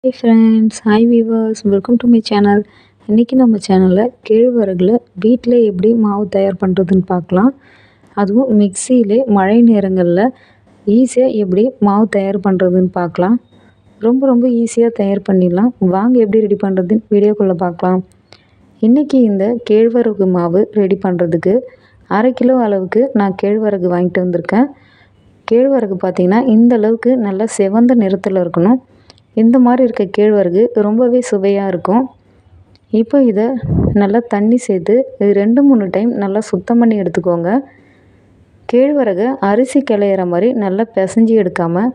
Hi friends, hi viewers, welcome to my channel. இன்றைக்கி நம்ம சேனலில் கேழ்வரகுல வீட்டில் எப்படி மாவு தயார் பண்ணுறதுன்னு பார்க்கலாம். அதுவும் மிக்சியிலே மழை நேரங்களில் ஈஸியாக எப்படி மாவு தயார் பண்ணுறதுன்னு பார்க்கலாம். ரொம்ப ஈஸியாக தயார் பண்ணிடலாம். வாங்க எப்படி ரெடி பண்ணுறதுன்னு வீடியோக்குள்ளே பார்க்கலாம். இன்றைக்கி இந்த கேழ்வரகு மாவு ரெடி பண்ணுறதுக்கு 1/2 கிலோ அளவுக்கு நான் கேழ்வரகு வாங்கிட்டு வந்திருக்கேன். கேழ்வரகு பார்த்திங்கன்னா இந்த அளவுக்கு நல்லா சிவந்த நிறத்தில் இருக்கணும். இந்த மாதிரி இருக்க கேழ்வரகு ரொம்பவே சுவையாக இருக்கும். இப்போ இதை நல்லா தண்ணி சேர்த்து 2-3 டைம் நல்லா சுத்தம் பண்ணி எடுத்துக்கோங்க. கேழ்வரகை அரிசி கிளையிற மாதிரி நல்லா பிசைஞ்சு எடுக்காமல்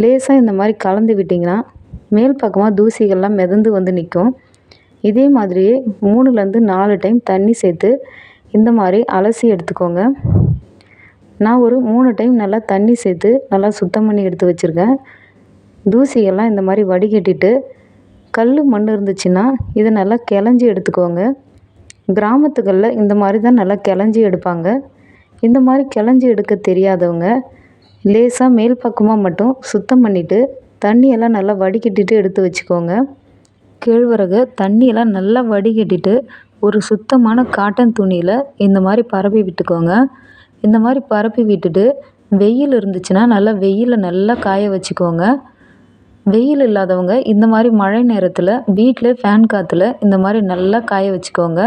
லேசாக இந்த மாதிரி கலந்து விட்டிங்கன்னா மேல் பக்கமாக தூசிகள்லாம் மிதந்து வந்து நிற்கும். இதே மாதிரியே 3-4 டைம் தண்ணி சேர்த்து இந்த மாதிரி அலசி எடுத்துக்கோங்க. நான் ஒரு 3 டைம் நல்லா தண்ணி சேர்த்து நல்லா சுத்தம் பண்ணி எடுத்து வச்சுருக்கேன். தூசியெல்லாம் இந்த மாதிரி வடிகட்டிட்டு கல் மண் இருந்துச்சுன்னா இதை நல்லா கிளஞ்சி எடுத்துக்கோங்க. கிராமத்துகளில் இந்த மாதிரி தான் நல்லா கிளஞ்சி எடுப்பாங்க. இந்த மாதிரி கிளஞ்சி எடுக்க தெரியாதவங்க லேசாக மேல் பக்கமாக மட்டும் சுத்தம் பண்ணிவிட்டு தண்ணியெல்லாம் நல்லா வடிகட்டிட்டு எடுத்து வச்சுக்கோங்க. கேழ்வரகு தண்ணியெல்லாம் நல்லா வடிகட்டிட்டு ஒரு சுத்தமான காட்டன் துணியில் இந்த மாதிரி பரப்பி விட்டுக்கோங்க. இந்த மாதிரி பரப்பி விட்டுட்டு வெயில் இருந்துச்சுன்னா நல்லா வெயிலில் நல்லா காய வச்சுக்கோங்க. வெயில் இல்லாதவங்க இந்த மாதிரி மழை நேரத்தில் வீட்டில் ஃபேன் காற்றுல இந்த மாதிரி நல்லா காய வச்சுக்கோங்க.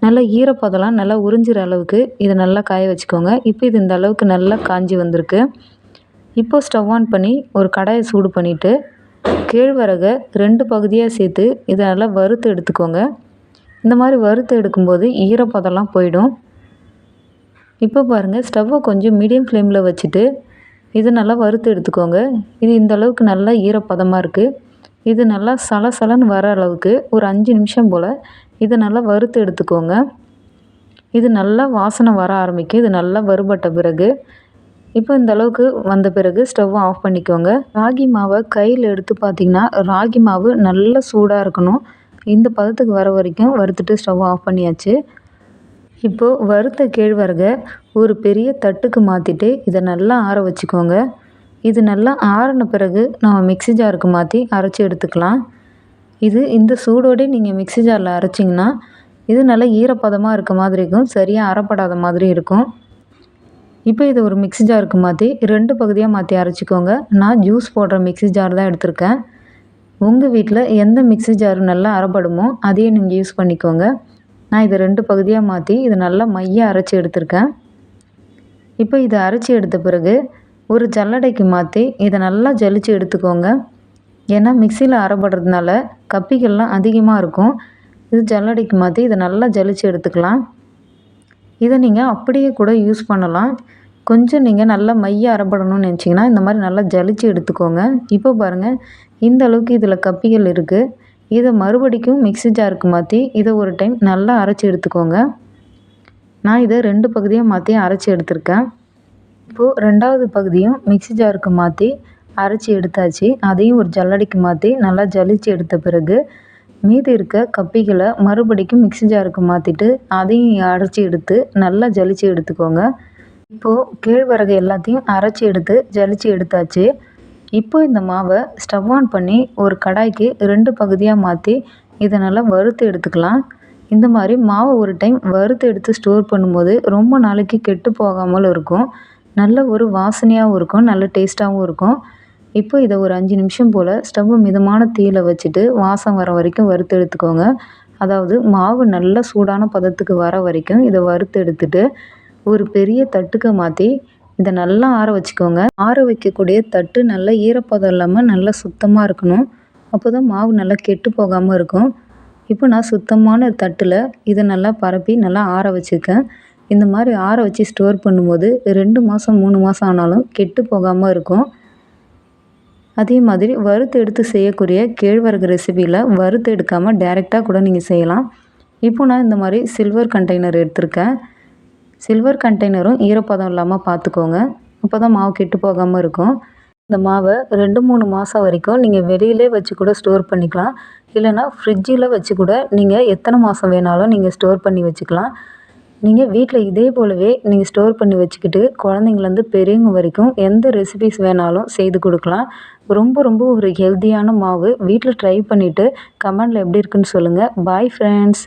நல்லா ஈரப்பதம்லாம் நல்லா உறிஞ்சிற அளவுக்கு இதை நல்லா காய வச்சுக்கோங்க. இப்போ இது இந்த அளவுக்கு நல்லா காஞ்சி வந்திருக்கு. இப்போ ஸ்டவ் ஆன் பண்ணி ஒரு கடாயை சூடு பண்ணிவிட்டு கேழ்வரகை 2 பகுதியாக சேர்த்து இதை நல்லா வறுத்து எடுத்துக்கோங்க. இந்த மாதிரி வறுத்து எடுக்கும்போது ஈரப்பதம்லாம் போயிடும். இப்போ பாருங்கள், ஸ்டவ்வை கொஞ்சம் மீடியம் ஃப்ளேமில் வச்சுட்டு இது நல்லா வறுத்து எடுத்துக்கோங்க. இது இந்த அளவுக்கு நல்லா ஈரப்பதமாக இருக்குது. இது நல்லா சலசலன்னு வர அளவுக்கு ஒரு 5 நிமிஷம் போல் இதை நல்லா வறுத்து எடுத்துக்கோங்க. இது நல்லா வாசனை வர ஆரம்பிக்கும். இது நல்லா வறுபட்ட பிறகு இப்போ இந்த அளவுக்கு வந்த பிறகு ஸ்டவ்வை ஆஃப் பண்ணிக்கோங்க. ராகி மாவை கையில் எடுத்து பார்த்திங்கன்னா ராகி மாவு நல்லா சூடாக இருக்கணும். இந்த பதத்துக்கு வர வரைக்கும் வறுத்துட்டு ஸ்டவ்வை ஆஃப் பண்ணியாச்சு. இப்போது வறுத்த கேழ்வரகை ஒரு பெரிய தட்டுக்கு மாற்றிட்டு இதை நல்லா ஆற வச்சுக்கோங்க. இது நல்லா ஆறின பிறகு நம்ம மிக்ஸி ஜாருக்கு மாற்றி அரைச்சி எடுத்துக்கலாம். இது இந்த சூடோடே நீங்கள் மிக்ஸி ஜாரில் அரைச்சிங்கன்னா இது நல்லா ஈரப்பதமாக இருக்க மாதிரி இருக்கும், சரியாக அரைப்படாத மாதிரி இருக்கும். இப்போ இதை ஒரு மிக்ஸி ஜாருக்கு மாற்றி 2 பகுதியாக மாற்றி அரைச்சிக்கோங்க. நான் ஜூஸ் போடுற மிக்ஸி ஜார் தான் எடுத்திருக்கேன். உங்கள் வீட்டில் எந்த மிக்ஸி ஜார் நல்லா அரைப்படுமோ அதையே நீங்கள் யூஸ் பண்ணிக்கோங்க. நான் இதை 2 பகுதியாக மாற்றி இதை நல்லா மையாக அரைச்சி எடுத்திருக்கேன். இப்போ இதை அரைச்சி எடுத்த பிறகு ஒரு ஜல்லடைக்கு மாற்றி இதை நல்லா ஜலிச்சு எடுத்துக்கோங்க. ஏன்னா மிக்சியில் அரைப்படுறதுனால கப்பிகள்லாம் அதிகமாக இருக்கும். இது ஜல்லடைக்கு மாற்றி இதை நல்லா ஜலிச்சு எடுத்துக்கலாம். இதை நீங்கள் அப்படியே கூட யூஸ் பண்ணலாம். கொஞ்சம் நீங்கள் நல்லா மையாக அரைப்படணும்னு நினச்சிங்கன்னா இந்த மாதிரி நல்லா ஜலிச்சு எடுத்துக்கோங்க. இப்போ பாருங்கள், இந்த அளவுக்கு இதில் கப்பிகள் இருக்குது. இதை மறுபடிக்கும் மிக்ஸி ஜாருக்கு மாற்றி இதை ஒரு டைம் நல்லா அரைச்சி எடுத்துக்கோங்க. நான் இதை 2 பகுதியாக மாற்றி அரைச்சி எடுத்திருக்கேன். இப்போது 2வது பகுதியும் மிக்ஸி ஜாருக்கு மாற்றி அரைச்சி எடுத்தாச்சு. அதையும் ஒரு ஜல்லடைக்கு மாற்றி நல்லா ஜலிச்சு எடுத்த பிறகு மீதி இருக்க கப்பிகளை மறுபடிக்கும் மிக்ஸி ஜாருக்கு மாற்றிட்டு அதையும் அரைச்சி எடுத்து நல்லா ஜலிச்சு எடுத்துக்கோங்க. இப்போது கேழ்வரகு எல்லாத்தையும் அரைச்சி எடுத்து ஜலிச்சு எடுத்தாச்சு. இப்போ இந்த மாவை ஸ்டவ் ஆன் பண்ணி ஒரு கடாய்க்கு 2 பகுதியாக மாற்றி இதை நல்லா வறுத்து எடுத்துக்கலாம். இந்த மாதிரி மாவை ஒரு டைம் வறுத்து எடுத்து ஸ்டோர் பண்ணும்போது ரொம்ப நாளைக்கு கெட்டு போகாமல் இருக்கும். நல்ல ஒரு வாசனையாகவும் இருக்கும், நல்ல டேஸ்ட்டாகவும் இருக்கும். இப்போ இதை ஒரு 5 நிமிஷம் போல் ஸ்டவ்வை மிதமான தீயில் வச்சுட்டு வாசம் வர வரைக்கும் வறுத்து எடுத்துக்கோங்க. அதாவது மாவு நல்லா சூடான பதத்துக்கு வர வரைக்கும் இதை வறுத்து எடுத்துட்டு ஒரு பெரிய தட்டுக்கு மாற்றி இதை நல்லா ஆற வச்சுக்கோங்க. ஆற வைக்கக்கூடிய தட்டு நல்லா ஈரப்பதம் இல்லாமல் நல்லா சுத்தமாக இருக்கணும். அப்போ தான் மாவு நல்லா கெட்டு போகாமல் இருக்கும். இப்போ நான் சுத்தமான தட்டில் இதை நல்லா பரப்பி நல்லா ஆற வச்சுருக்கேன். இந்த மாதிரி ஆற வச்சு ஸ்டோர் பண்ணும்போது 2 மாதம் 3 மாதம் ஆனாலும் கெட்டு போகாமல் இருக்கும். அதே மாதிரி வறுத்து எடுத்து செய்யக்கூடிய கேழ்வரகு ரெசிபியில் வறுத்து எடுக்காமல் டைரெக்டாக கூட நீங்கள் செய்யலாம். இப்போ நான் இந்த மாதிரி சில்வர் கண்டெய்னர் எடுத்திருக்கேன். சில்வர் கண்டெய்னரும் ஈரப்பதம் இல்லாமல் பார்த்துக்கோங்க. அப்போ தான் மாவு கெட்டு போகாமல் இருக்கும். இந்த மாவை 2-3 மாதம் வரைக்கும் நீங்கள் வெளியிலே வச்சு கூட ஸ்டோர் பண்ணிக்கலாம். இல்லைனா ஃப்ரிட்ஜில் வச்சு கூட நீங்கள் எத்தனை மாதம் வேணாலும் நீங்கள் ஸ்டோர் பண்ணி வச்சுக்கலாம். நீங்கள் வீட்டில் இதே போலவே நீங்கள் ஸ்டோர் பண்ணி வச்சுக்கிட்டு குழந்தைங்கள்லேருந்து பெரியவங்க வரைக்கும் எந்த ரெசிபிஸ் வேணாலும் செய்து கொடுக்கலாம். ரொம்ப ரொம்ப ஒரு ஹெல்த்தியான மாவு. வீட்டில் ட்ரை பண்ணிவிட்டு கமெண்டில் எப்படி இருக்குன்னு சொல்லுங்கள். Bye friends.